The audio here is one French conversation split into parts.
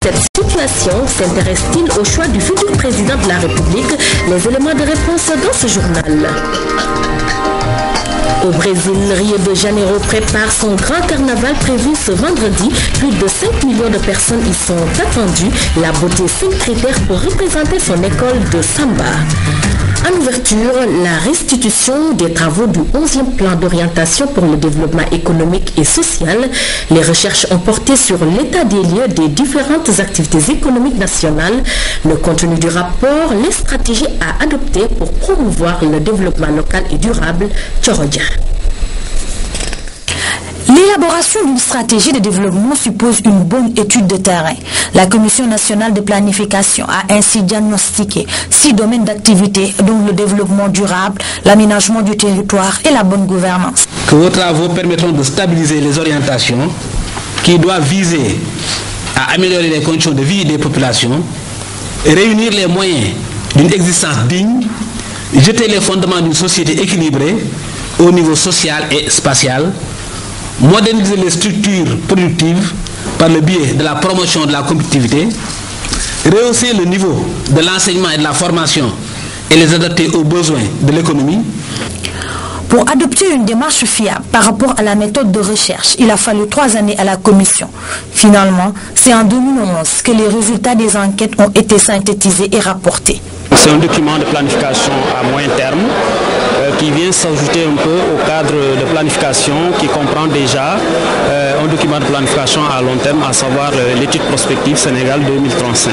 cette situation s'intéresse-t-il au choix du futur président de la République? Les éléments de réponse dans ce journal. Au Brésil, Rio de Janeiro prépare son grand carnaval prévu ce vendredi. Plus de 5 millions de personnes y sont attendues. La beauté, 5 critères pour représenter son école de samba. En ouverture, la restitution des travaux du 11e plan d'orientation pour le développement économique et social. Les recherches ont porté sur l'état des lieux des différentes activités économiques nationales, le contenu du rapport, les stratégies à adopter pour promouvoir le développement local et durable. Tchorodia. L'élaboration d'une stratégie de développement suppose une bonne étude de terrain. La Commission nationale de planification a ainsi diagnostiqué 6 domaines d'activité, dont le développement durable, l'aménagement du territoire et la bonne gouvernance. Que vos travaux permettront de stabiliser les orientations qui doivent viser à améliorer les conditions de vie des populations, réunir les moyens d'une existence digne, jeter les fondements d'une société équilibrée au niveau social et spatial, moderniser les structures productives par le biais de la promotion de la compétitivité, rehausser le niveau de l'enseignement et de la formation et les adapter aux besoins de l'économie. Pour adopter une démarche fiable par rapport à la méthode de recherche, il a fallu 3 années à la Commission. Finalement, c'est en 2011 que les résultats des enquêtes ont été synthétisés et rapportés. C'est un document de planification à moyen terme qui vient s'ajouter un peu au cadre de planification qui comprend déjà un document de planification à long terme, à savoir l'étude prospective Sénégal 2035.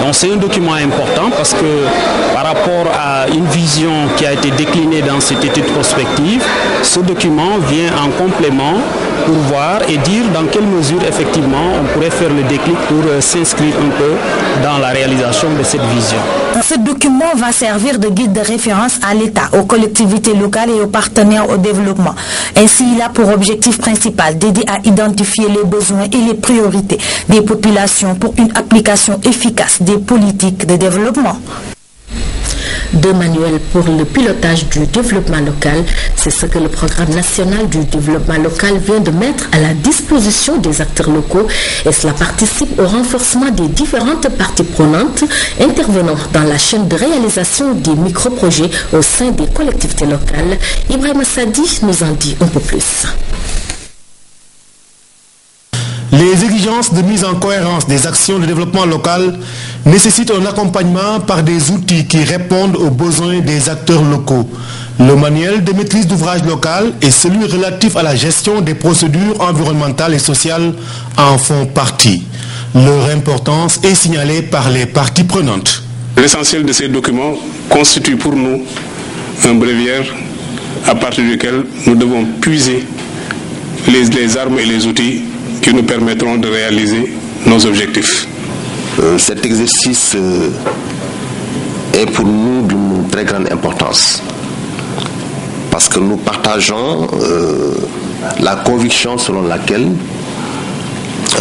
Donc c'est un document important parce que par rapport à une vision qui a été déclinée dans cette étude prospective, ce document vient en complément pour voir et dire dans quelle mesure effectivement on pourrait faire le déclic pour s'inscrire un peu dans la réalisation de cette vision. Ce document va servir de guide de référence à l'État, aux collectivités locales et aux partenaires au développement. Ainsi, il a pour objectif principal d'aider à identifier les besoins et les priorités des populations pour une application efficace des politiques de développement. 2 manuels pour le pilotage du développement local. C'est ce que le programme national du développement local vient de mettre à la disposition des acteurs locaux et cela participe au renforcement des différentes parties prenantes intervenant dans la chaîne de réalisation des micro-projets au sein des collectivités locales. Ibrahim Sadi nous en dit un peu plus. Les exigences de mise en cohérence des actions de développement local nécessitent un accompagnement par des outils qui répondent aux besoins des acteurs locaux. Le manuel de maîtrise d'ouvrage local et celui relatif à la gestion des procédures environnementales et sociales en font partie. Leur importance est signalée par les parties prenantes. L'essentiel de ces documents constitue pour nous un bréviaire à partir duquel nous devons puiser les armes et les outils qui nous permettront de réaliser nos objectifs. Cet exercice est pour nous d'une très grande importance parce que nous partageons la conviction selon laquelle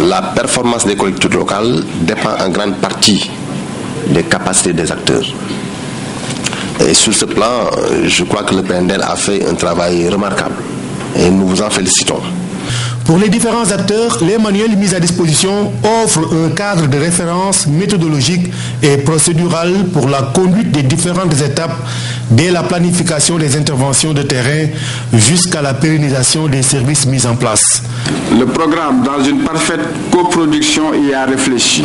la performance des collectivités locales dépend en grande partie des capacités des acteurs. Et sur ce plan, je crois que le PNDL a fait un travail remarquable et nous vous en félicitons. Pour les différents acteurs, les manuels mis à disposition offrent un cadre de référence méthodologique et procédural pour la conduite des différentes étapes dès la planification des interventions de terrain jusqu'à la pérennisation des services mis en place. Le programme, dans une parfaite coproduction, y a réfléchi.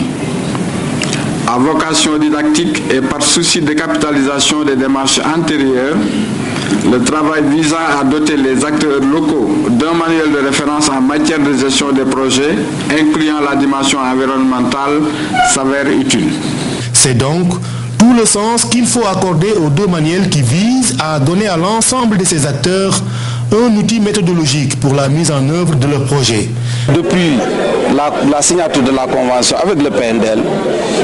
À vocation didactique et par souci de capitalisation des démarches antérieures, le travail visant à doter les acteurs locaux d'un manuel de référence en matière de gestion des projets, incluant la dimension environnementale, s'avère utile. C'est donc tout le sens qu'il faut accorder aux 2 manuels qui visent à donner à l'ensemble de ces acteurs un outil méthodologique pour la mise en œuvre de leur projet. Depuis la signature de la convention avec le PNDL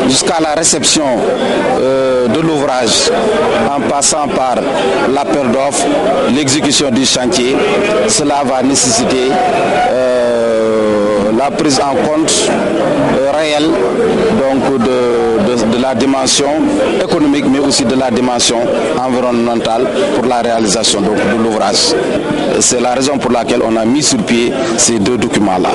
jusqu'à la réception de l'ouvrage en passant par l'appel d'offres, l'exécution du chantier, cela va nécessiter la prise en compte réelle donc de la dimension économique mais aussi de la dimension environnementale pour la réalisation donc, de l'ouvrage. C'est la raison pour laquelle on a mis sur pied ces 2 documents-là.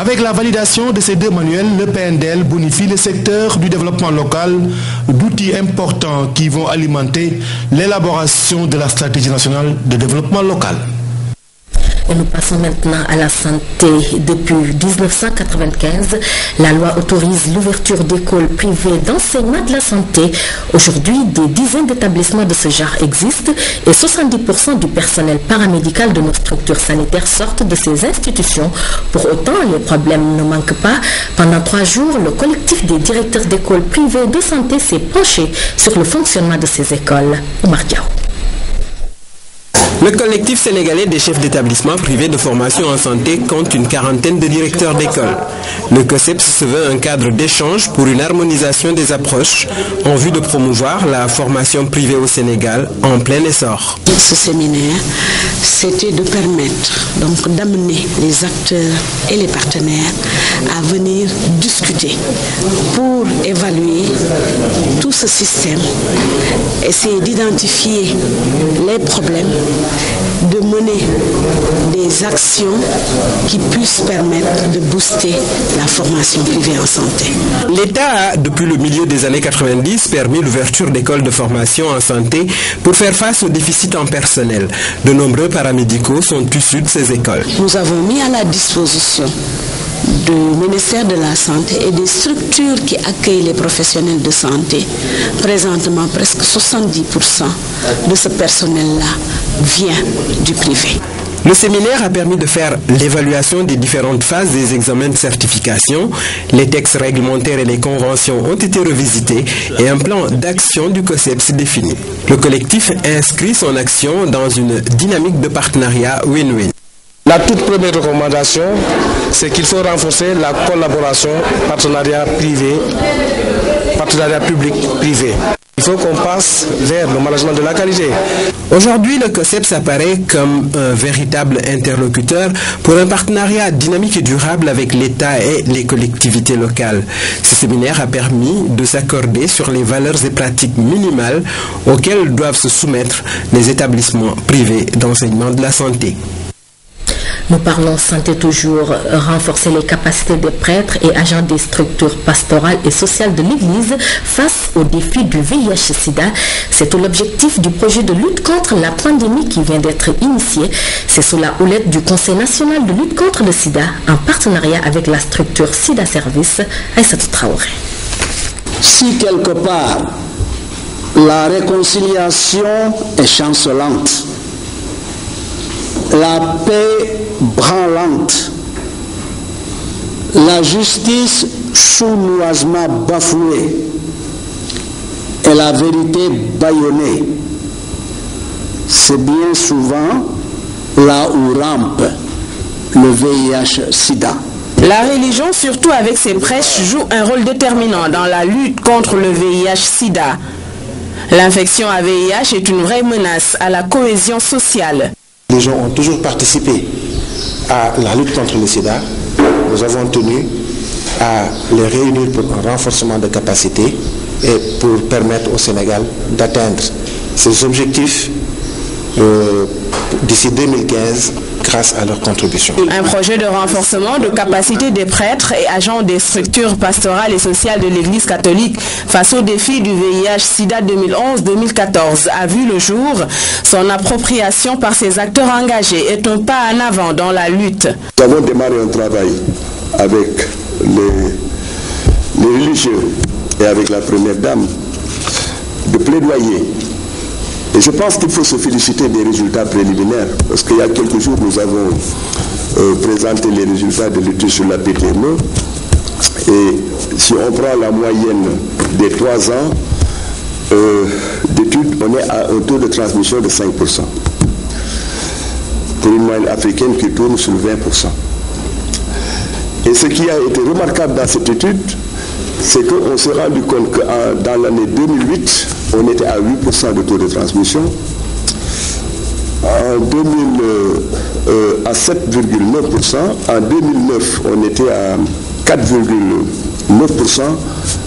Avec la validation de ces deux manuels, le PNDL bonifie le secteur du développement local d'outils importants qui vont alimenter l'élaboration de la stratégie nationale de développement local. Et nous passons maintenant à la santé. Depuis 1995, la loi autorise l'ouverture d'écoles privées d'enseignement de la santé. Aujourd'hui, des dizaines d'établissements de ce genre existent et 70% du personnel paramédical de nos structures sanitaires sortent de ces institutions. Pour autant, les problèmes ne manquent pas. Pendant 3 jours, le collectif des directeurs d'écoles privées de santé s'est penché sur le fonctionnement de ces écoles. Oumar Diaw. Le collectif sénégalais des chefs d'établissement privés de formation en santé compte une quarantaine de directeurs d'école. Le COSEPS se veut un cadre d'échange pour une harmonisation des approches en vue de promouvoir la formation privée au Sénégal en plein essor. Ce séminaire, c'était de permettre, donc d'amener les acteurs et les partenaires à venir discuter pour évaluer tout ce système, essayer d'identifier les problèmes, de mener des actions qui puissent permettre de booster la formation privée en santé. L'État a, depuis le milieu des années 90, permis l'ouverture d'écoles de formation en santé pour faire face au déficit en personnel. De nombreux paramédicaux sont issus de ces écoles. Nous avons mis à la disposition du ministère de la Santé et des structures qui accueillent les professionnels de santé. Présentement, presque 70% de ce personnel-là vient du privé. Le séminaire a permis de faire l'évaluation des différentes phases des examens de certification. Les textes réglementaires et les conventions ont été revisités et un plan d'action du COSEPS défini. Le collectif inscrit son action dans une dynamique de partenariat win-win. La toute première recommandation, c'est qu'il faut renforcer la collaboration, partenariat public-privé. Il faut qu'on passe vers le management de la qualité. Aujourd'hui, le COSEPS apparaît comme un véritable interlocuteur pour un partenariat dynamique et durable avec l'État et les collectivités locales. Ce séminaire a permis de s'accorder sur les valeurs et pratiques minimales auxquelles doivent se soumettre les établissements privés d'enseignement de la santé. Nous parlons santé toujours, renforcer les capacités des prêtres et agents des structures pastorales et sociales de l'Église face aux défis du VIH-Sida. C'est tout l'objectif du projet de lutte contre la pandémie qui vient d'être initié. C'est sous la houlette du Conseil national de lutte contre le sida en partenariat avec la structure Sida Service, Aïssatou Traoré. Si quelque part la réconciliation est chancelante, la paix branlante, la justice sournoisement bafouée et la vérité bâillonnée, c'est bien souvent là où rampe le VIH-Sida. La religion, surtout avec ses prêches, joue un rôle déterminant dans la lutte contre le VIH-Sida. L'infection à VIH est une vraie menace à la cohésion sociale. Les gens ont toujours participé à la lutte contre le sida. Nous avons tenu à les réunir pour un renforcement de capacité et pour permettre au Sénégal d'atteindre ses objectifs d'ici 2015 grâce à leur contribution. Un projet de renforcement de capacité des prêtres et agents des structures pastorales et sociales de l'Église catholique face au défi du VIH-Sida 2011-2014 a vu le jour. Son appropriation par ces acteurs engagés est un pas en avant dans la lutte. Nous avons démarré un travail avec les religieux et avec la première dame de plaidoyer. Et je pense qu'il faut se féliciter des résultats préliminaires, parce qu'il y a quelques jours, nous avons présenté les résultats de l'étude sur la PTME. Et si on prend la moyenne des 3 ans d'études, on est à un taux de transmission de 5%. Pour une moyenne africaine qui tourne sur 20%. Et ce qui a été remarquable dans cette étude, c'est qu'on s'est rendu compte que dans l'année 2008, on était à 8% de taux de transmission. En 2000, à 7,9%. En 2009, on était à 4,9%.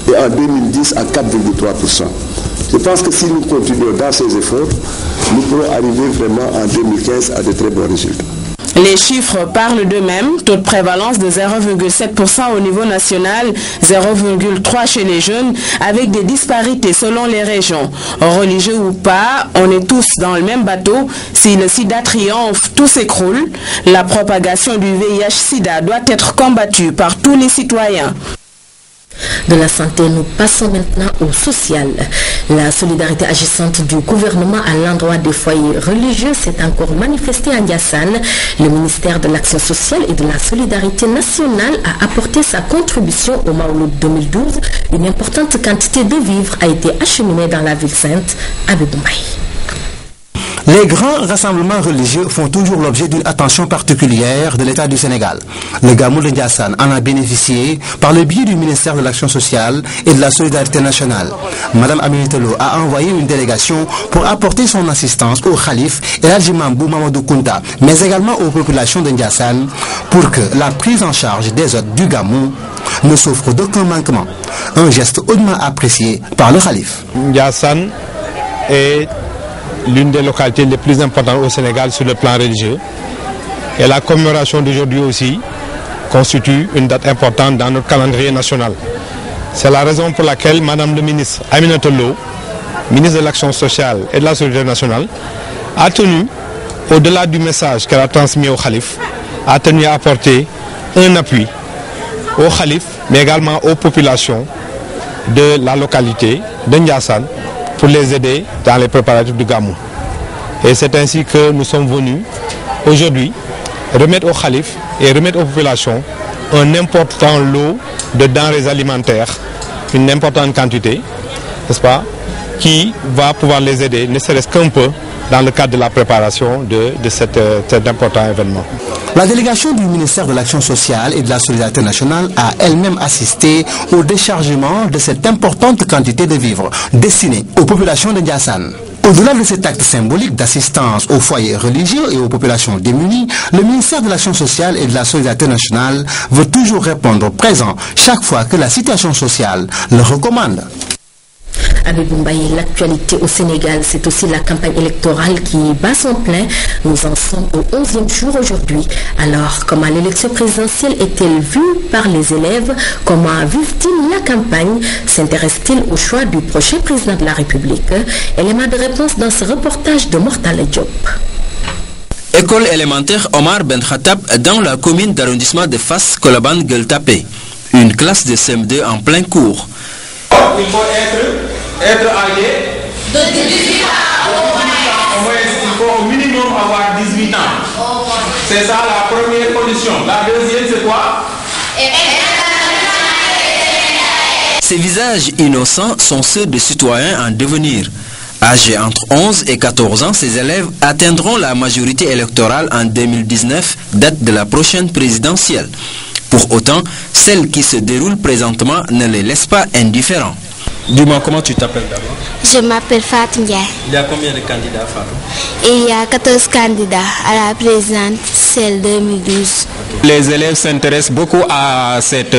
Et en 2010, à 4,3%. Je pense que si nous continuons dans ces efforts, nous pourrons arriver vraiment en 2015 à de très bons résultats. Les chiffres parlent d'eux-mêmes. Taux de prévalence de 0,7% au niveau national, 0,3% chez les jeunes, avec des disparités selon les régions. Religieux ou pas, on est tous dans le même bateau. Si le sida triomphe, tout s'écroule. La propagation du VIH-sida doit être combattue par tous les citoyens. De la santé, nous passons maintenant au social. La solidarité agissante du gouvernement à l'endroit des foyers religieux s'est encore manifestée à Ndiassane. Le ministère de l'Action sociale et de la solidarité nationale a apporté sa contribution au Maouloud 2012. Une importante quantité de vivres a été acheminée dans la ville sainte à Béboumaï. Les grands rassemblements religieux font toujours l'objet d'une attention particulière de l'État du Sénégal. Le Gamou de Ndiassane en a bénéficié par le biais du ministère de l'Action sociale et de la solidarité nationale. Madame Aminitelo a envoyé une délégation pour apporter son assistance au Khalif et à Jimambou Mamadou Kounta, mais également aux populations de Ndiassane pour que la prise en charge des hôtes du Gamou ne souffre d'aucun manquement. Un geste hautement apprécié par le Khalif. Ndiassane est l'une des localités les plus importantes au Sénégal sur le plan religieux. Et la commémoration d'aujourd'hui aussi constitue une date importante dans notre calendrier national. C'est la raison pour laquelle Madame le ministre Aminata Lo, ministre de l'Action sociale et de la solidarité nationale, a tenu, au-delà du message qu'elle a transmis au Khalif, a tenu à apporter un appui au Khalif, mais également aux populations de la localité de Ndiassane, pour les aider dans les préparatifs du Gamou. Et c'est ainsi que nous sommes venus aujourd'hui remettre au Khalif et remettre aux populations un important lot de denrées alimentaires, une importante quantité, n'est-ce pas, qui va pouvoir les aider, ne serait-ce qu'un peu, dans le cadre de la préparation de cet important événement. La délégation du ministère de l'Action sociale et de la solidarité nationale a elle-même assisté au déchargement de cette importante quantité de vivres destinée aux populations de Ndiassane. Au-delà de cet acte symbolique d'assistance aux foyers religieux et aux populations démunies, le ministère de l'Action sociale et de la solidarité nationale veut toujours répondre présent chaque fois que la situation sociale le recommande. Abiboumaï, l'actualité au Sénégal, c'est aussi la campagne électorale qui bat son plein. Nous en sommes au 11e jour aujourd'hui. Alors, comment l'élection présidentielle est-elle vue par les élèves? Comment vivent-ils la campagne? S'intéressent-ils au choix du prochain président de la République? Élément de réponse dans ce reportage de Mortal Diop. École élémentaire Omar Ben Khattab dans la commune d'arrondissement de Fass Kolaban Gueltapé. Une classe de CM2 en plein cours. Il faut être âgé de 18 ans au moins. Il faut au minimum avoir 18 ans. C'est ça la première condition. La deuxième, c'est quoi? Ces visages innocents sont ceux de citoyens en devenir. Âgés entre 11 et 14 ans, ces élèves atteindront la majorité électorale en 2019, date de la prochaine présidentielle. Pour autant, celle qui se déroule présentement ne les laisse pas indifférents. Dis-moi, comment tu t'appelles d'abord? Je m'appelle Fatou Ndiaye. Il y a combien de candidats, Fatou? Il y a 14 candidats à la présidentielle 2012. Les élèves s'intéressent beaucoup à cette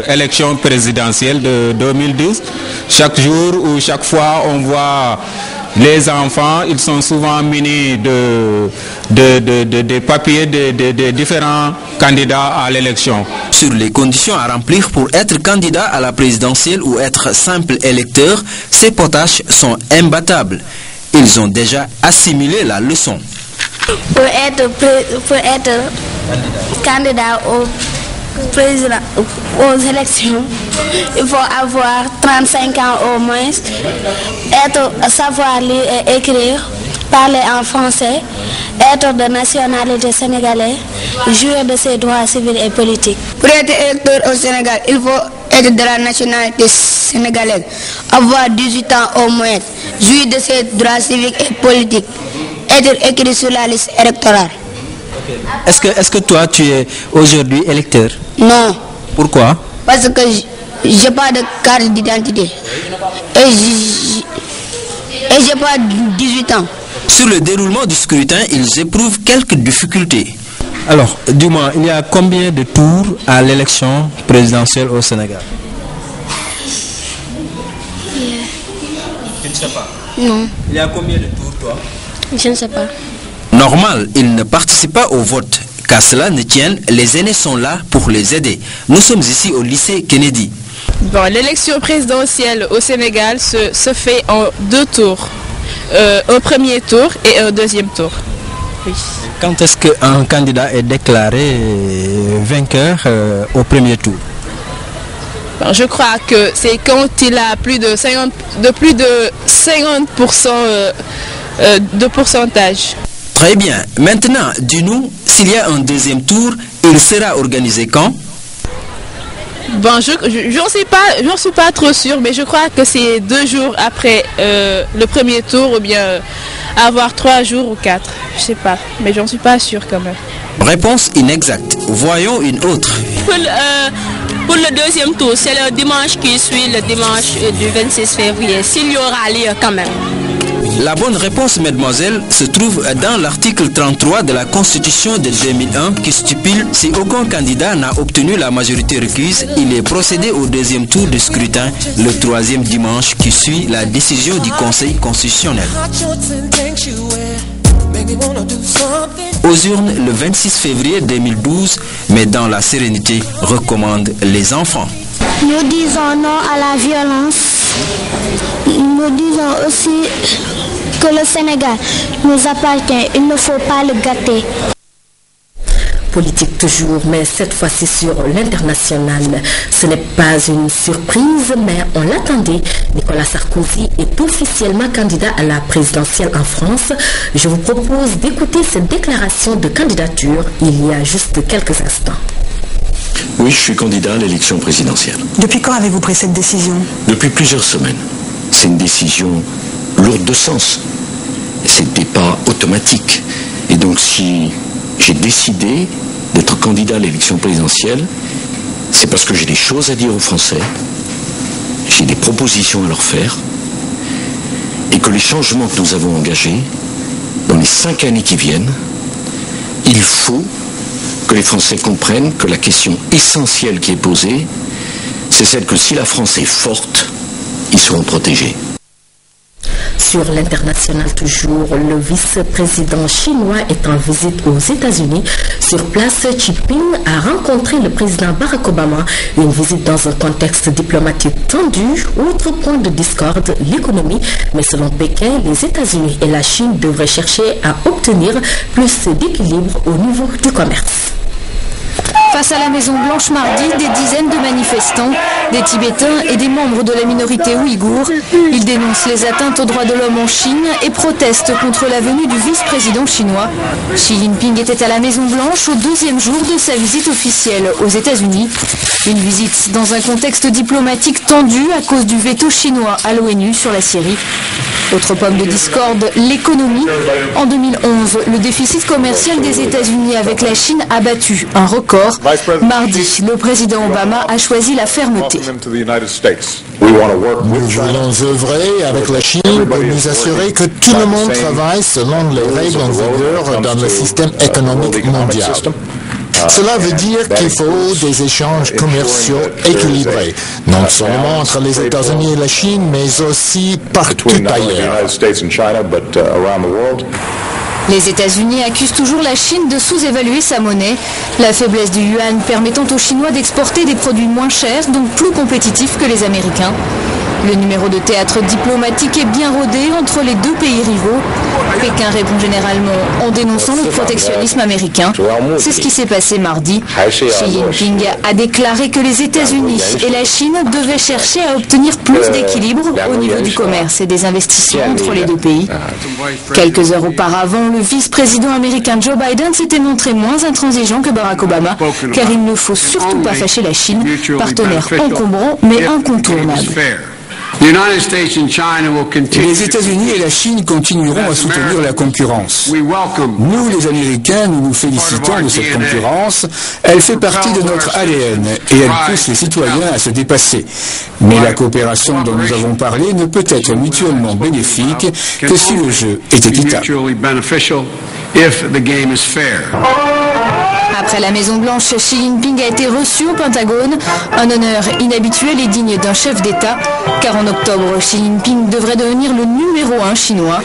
élection présidentielle de 2012. Chaque jour ou chaque fois, on voit les enfants, ils sont souvent munis de papiers de différents candidats à l'élection. Sur les conditions à remplir pour être candidat à la présidentielle ou être simple électeur, ces potaches sont imbattables. Ils ont déjà assimilé la leçon. Pour être candidat aux élections, il faut avoir 35 ans au moins, savoir lire et écrire, parler en français, être de nationalité sénégalaise, jouir de ses droits civils et politiques. Pour être électeur au Sénégal, il faut être de la nationalité sénégalaise, avoir 18 ans au moins, jouir de ses droits civiques et politiques, être écrit sur la liste électorale. Est-ce que toi, tu es aujourd'hui électeur? Non. Pourquoi? Parce que je n'ai pas de carte d'identité. Et je n'ai pas 18 ans. Sur le déroulement du scrutin, ils éprouvent quelques difficultés. Alors, dis-moi, il y a combien de tours à l'élection présidentielle au Sénégal? Tu ne sais pas? Non. Il y a combien de tours, toi? Je ne sais pas. Normal, ils ne participent pas au vote. Qu'à cela ne tienne, les aînés sont là pour les aider. Nous sommes ici au lycée Kennedy. Bon, l'élection présidentielle au Sénégal se fait en 2 tours. Un premier tour et un deuxième tour. Oui. Quand est-ce qu'un candidat est déclaré vainqueur au premier tour? Bon, je crois que c'est quand il a plus de 50% de pourcentage. Très bien. Maintenant, dis-nous, s'il y a un deuxième tour, il sera organisé quand? Bon, j'en suis pas trop sûr, mais je crois que c'est 2 jours après le premier tour, ou bien avoir 3 jours ou 4. Je sais pas, mais j'en suis pas sûr quand même. Réponse inexacte. Voyons une autre. Pour le deuxième tour, c'est le dimanche qui suit le dimanche du 26 février, s'il y aura lieu quand même. La bonne réponse, mademoiselle, se trouve dans l'article 33 de la Constitution de 2001 qui stipule si aucun candidat n'a obtenu la majorité requise, il est procédé au deuxième tour du scrutin le 3e dimanche qui suit la décision du Conseil constitutionnel. Aux urnes le 26 février 2012, mais dans la sérénité, recommandent les enfants. Nous disons non à la violence. Nous disons aussi que le Sénégal nous appartient. Il ne faut pas le gâter. Politique toujours, mais cette fois-ci sur l'international. Ce n'est pas une surprise, mais on l'attendait. Nicolas Sarkozy est officiellement candidat à la présidentielle en France. Je vous propose d'écouter cette déclaration de candidature il y a juste quelques instants. Oui, je suis candidat à l'élection présidentielle. Depuis quand avez-vous pris cette décision? Depuis plusieurs semaines. C'est une décision lourde de sens. C'était pas automatique. Et donc si j'ai décidé d'être candidat à l'élection présidentielle, c'est parce que j'ai des choses à dire aux Français, j'ai des propositions à leur faire, et que les changements que nous avons engagés, dans les 5 années qui viennent, il faut que les Français comprennent que la question essentielle qui est posée, c'est celle que si la France est forte, ils seront protégés. Sur l'international toujours, le vice-président chinois est en visite aux États-Unis. Sur place, Xi Jinping a rencontré le président Barack Obama. Une visite dans un contexte diplomatique tendu. Autre point de discorde, l'économie. Mais selon Pékin, les États-Unis et la Chine devraient chercher à obtenir plus d'équilibre au niveau du commerce. Face à la Maison-Blanche mardi, des dizaines de manifestants, des Tibétains et des membres de la minorité ouïghour, ils dénoncent les atteintes aux droits de l'homme en Chine et protestent contre la venue du vice-président chinois. Xi Jinping était à la Maison-Blanche au 2e jour de sa visite officielle aux États-Unis. Une visite dans un contexte diplomatique tendu à cause du veto chinois à l'ONU sur la Syrie. Autre pomme de discorde, l'économie. En 2011, le déficit commercial des États-Unis avec la Chine a battu un record. Mardi, le président Obama a choisi la fermeté. Nous voulons œuvrer avec la Chine pour nous assurer que tout le monde travaille selon les règles en vigueur dans le système économique mondial. Cela veut dire qu'il faut des échanges commerciaux équilibrés, non seulement entre les États-Unis et la Chine, mais aussi partout ailleurs. Les États-Unis accusent toujours la Chine de sous-évaluer sa monnaie. La faiblesse du yuan permettant aux Chinois d'exporter des produits moins chers, donc plus compétitifs que les Américains. Le numéro de théâtre diplomatique est bien rodé entre les deux pays rivaux. Pékin répond généralement en dénonçant le protectionnisme américain. C'est ce qui s'est passé mardi. Xi Jinping a déclaré que les États-Unis et la Chine devaient chercher à obtenir plus d'équilibre au niveau du commerce et des investissements entre les deux pays. Quelques heures auparavant, le vice-président américain Joe Biden s'était montré moins intransigeant que Barack Obama, car il ne faut surtout pas fâcher la Chine, partenaire encombrant mais incontournable. Les États-Unis et la Chine continueront à soutenir la concurrence. Nous, les Américains, nous nous félicitons de cette concurrence. Elle fait partie de notre ADN et elle pousse les citoyens à se dépasser. Mais la coopération dont nous avons parlé ne peut être mutuellement bénéfique que si le jeu est équitable. Après la Maison-Blanche, Xi Jinping a été reçu au Pentagone, un honneur inhabituel et digne d'un chef d'État, car en octobre, Xi Jinping devrait devenir le numéro 1 chinois.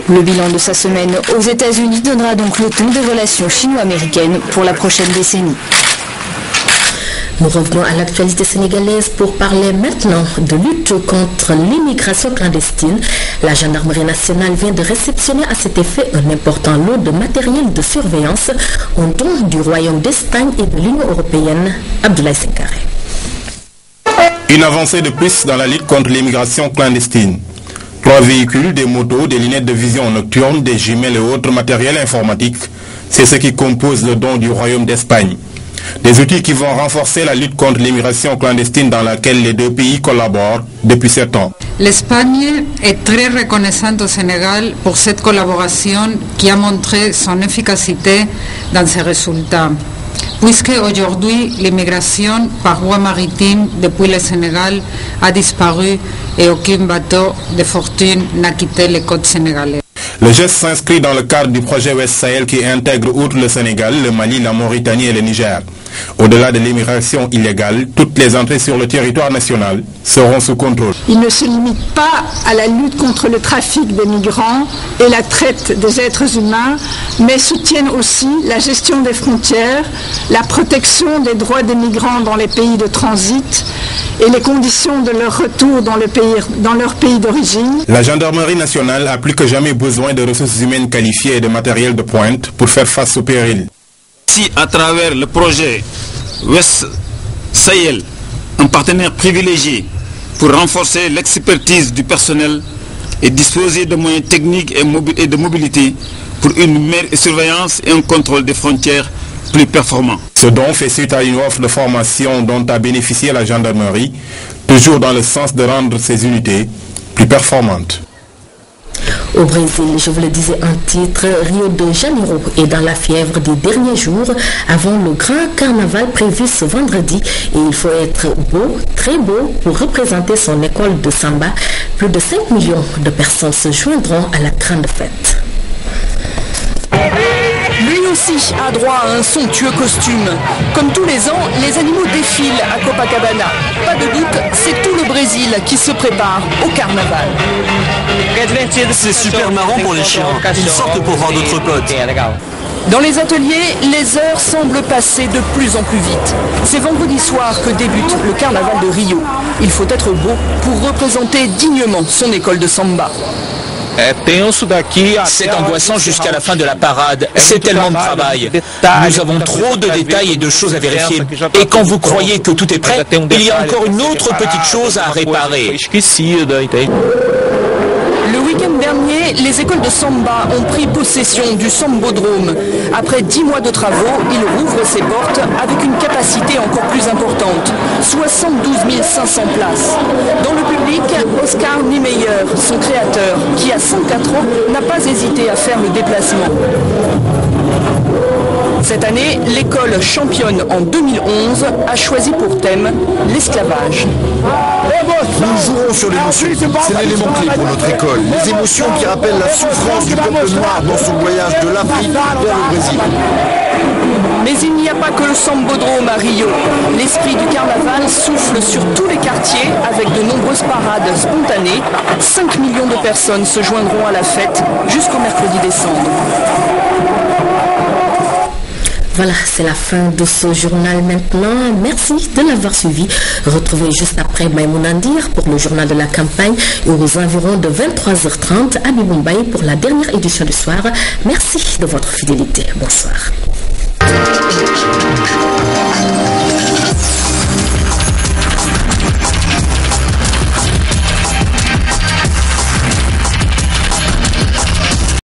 Le bilan de sa semaine aux États-Unis donnera donc le ton des relations chino-américaines pour la prochaine décennie. Nous revenons à l'actualité sénégalaise pour parler maintenant de lutte contre l'immigration clandestine. La gendarmerie nationale vient de réceptionner à cet effet un important lot de matériel de surveillance en don du Royaume d'Espagne et de l'Union européenne. Abdoulaye Senkaré. Une avancée de plus dans la lutte contre l'immigration clandestine. 3 véhicules, des motos, des lunettes de vision nocturne, des jumelles et autres matériels informatiques, c'est ce qui compose le don du Royaume d'Espagne. Des outils qui vont renforcer la lutte contre l'immigration clandestine dans laquelle les deux pays collaborent depuis 7 ans. L'Espagne est très reconnaissante au Sénégal pour cette collaboration qui a montré son efficacité dans ses résultats. Puisque aujourd'hui l'immigration par voie maritime depuis le Sénégal a disparu et aucun bateau de fortune n'a quitté les côtes sénégalaises. Le geste s'inscrit dans le cadre du projet Ouest Sahel qui intègre outre le Sénégal, le Mali, la Mauritanie et le Niger. Au-delà de l'immigration illégale, toutes les entrées sur le territoire national seront sous contrôle. Il ne se limite pas à la lutte contre le trafic des migrants et la traite des êtres humains, mais soutiennent aussi la gestion des frontières, la protection des droits des migrants dans les pays de transit et les conditions de leur retour dans leur pays d'origine. La gendarmerie nationale a plus que jamais besoin de ressources humaines qualifiées et de matériel de pointe pour faire face au péril. Si à travers le projet Ouest Sahel, un partenaire privilégié pour renforcer l'expertise du personnel et disposer de moyens techniques et de mobilité pour une meilleure surveillance et un contrôle des frontières plus performant. Ce don fait suite à une offre de formation dont a bénéficié la gendarmerie, toujours dans le sens de rendre ces unités plus performantes. Au Brésil, je vous le disais en titre, Rio de Janeiro est dans la fièvre des derniers jours avant le grand carnaval prévu ce vendredi et il faut être beau, très beau pour représenter son école de samba. Plus de 5 millions de personnes se joindront à la grande fête. Lui aussi a droit à un somptueux costume. Comme tous les ans, les animaux défilent à Copacabana. Pas de doute, c'est tout le Brésil qui se prépare au carnaval. C'est super marrant pour les chiens. Ils sortent pour voir d'autres potes. Dans les ateliers, les heures semblent passer de plus en plus vite. C'est vendredi soir que débute le carnaval de Rio. Il faut être beau pour représenter dignement son école de samba. C'est angoissant jusqu'à la fin de la parade. C'est tellement de travail. Nous avons trop de détails et de choses à vérifier. Et quand vous croyez que tout est prêt, il y a encore une autre petite chose à réparer. Le week-end dernier, les écoles de samba ont pris possession du Sambodrome. Après 10 mois de travaux, il rouvre ses portes avec une capacité encore plus importante, 72 500 places. Dans le public, Oscar Niemeyer, son créateur, qui à 104 ans n'a pas hésité à faire le déplacement. Cette année, l'école championne en 2011 a choisi pour thème l'esclavage. Nous jouerons sur l'émotion. C'est l'élément clé pour notre école. Les émotions qui rappellent la souffrance du peuple noir dans son voyage de l'Afrique vers le Brésil. Mais il n'y a pas que le Sambodrome à Rio. L'esprit du carnaval souffle sur tous les quartiers avec de nombreuses parades spontanées. 5 millions de personnes se joindront à la fête jusqu'au mercredi décembre. Voilà, c'est la fin de ce journal maintenant. Merci de l'avoir suivi. Retrouvez juste après Maïmouna Ndir pour le journal de la campagne et aux environs de 23h30 à Bibombaï pour la dernière édition du soir. Merci de votre fidélité. Bonsoir.